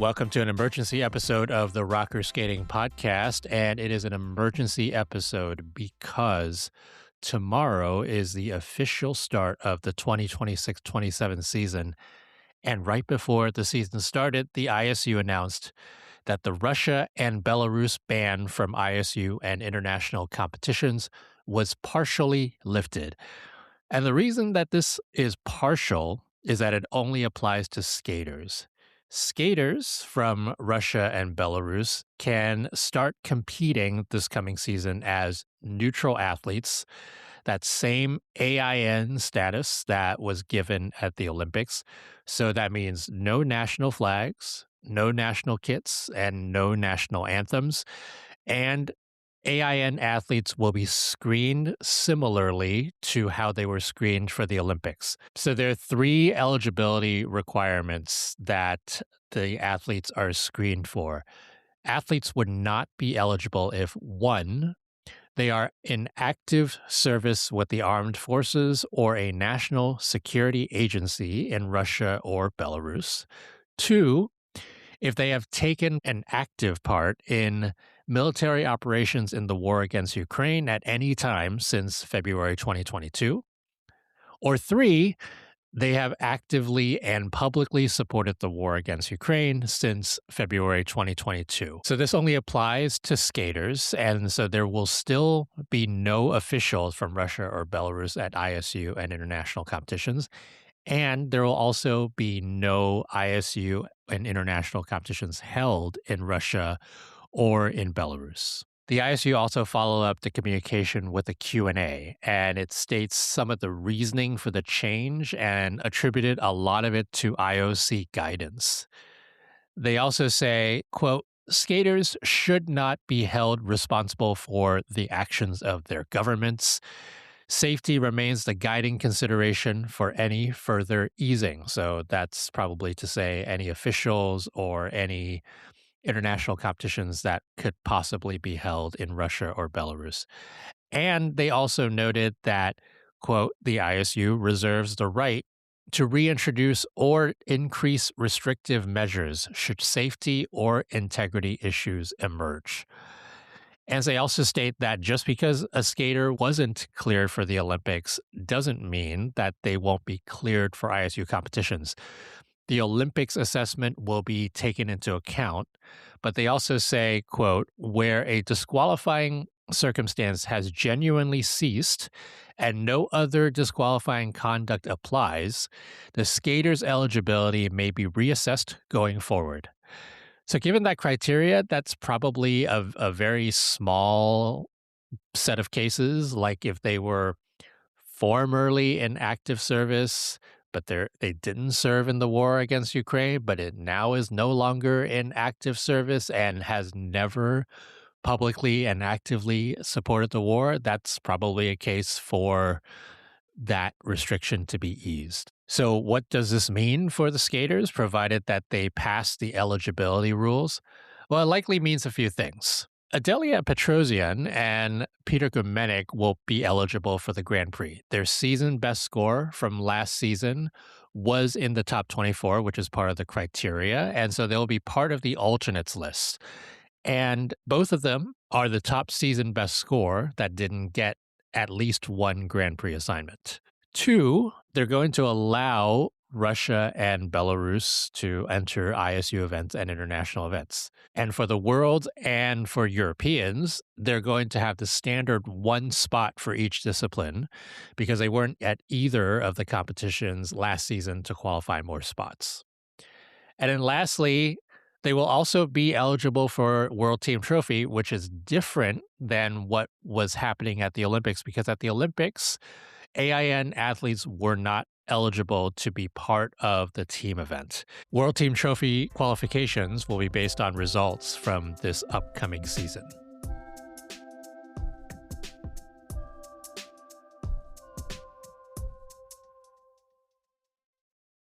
Welcome to an emergency episode of the Rocker Skating Podcast, and it is an emergency episode because tomorrow is the official start of the 2026-27 season, and right before the season started, the ISU announced that the Russia and Belarus ban from ISU and international competitions was partially lifted. And the reason that this is partial is that it only applies to skaters. Skaters from Russia and Belarus can start competing this coming season as neutral athletes, that same AIN status that was given at the Olympics. So that means no national flags, no national kits, and no national anthems. And AIN athletes will be screened similarly to how they were screened for the Olympics. So there are three eligibility requirements that the athletes are screened for. Athletes would not be eligible if, one, they are in active service with the armed forces or a national security agency in Russia or Belarus. Two, if they have taken an active part in military operations in the war against Ukraine at any time since February 2022. Or three, they have actively and publicly supported the war against Ukraine since February 2022. So this only applies to skaters, and so there will still be no officials from Russia or Belarus at ISU and international competitions. And there will also be no ISU and international competitions held in Russia or in Belarus. The ISU also followed up the communication with a Q&A, and it states some of the reasoning for the change and attributed a lot of it to IOC guidance. They also say, quote, skaters should not be held responsible for the actions of their governments. Safety remains the guiding consideration for any further easing. So that's probably to say any officials or any international competitions that could possibly be held in Russia or Belarus. And they also noted that, quote, the ISU reserves the right to reintroduce or increase restrictive measures should safety or integrity issues emerge. And they also state that just because a skater wasn't cleared for the Olympics doesn't mean that they won't be cleared for ISU competitions. The Olympics assessment will be taken into account, but they also say, quote, where a disqualifying circumstance has genuinely ceased and no other disqualifying conduct applies, the skater's eligibility may be reassessed going forward. So given that criteria, that's probably a very small set of cases, like if they were formerly in active service, but they didn't serve in the war against Ukraine, but it now is no longer in active service and has never publicly and actively supported the war, that's probably a case for that restriction to be eased. So what does this mean for the skaters, provided that they pass the eligibility rules? Well, it likely means a few things. Adelia Petrosian and Peter Gumenik will be eligible for the Grand Prix. Their season best score from last season was in the top 24, which is part of the criteria, and so they'll be part of the alternates list. And both of them are the top season best score that didn't get at least one Grand Prix assignment. Two, they're going to allow Russia and Belarus to enter ISU events and international events. And for the world and for Europeans, they're going to have the standard one spot for each discipline because they weren't at either of the competitions last season to qualify more spots. And then lastly, they will also be eligible for World Team Trophy, which is different than what was happening at the Olympics, because at the Olympics, AIN athletes were not eligible to be part of the team event. World Team Trophy qualifications will be based on results from this upcoming season.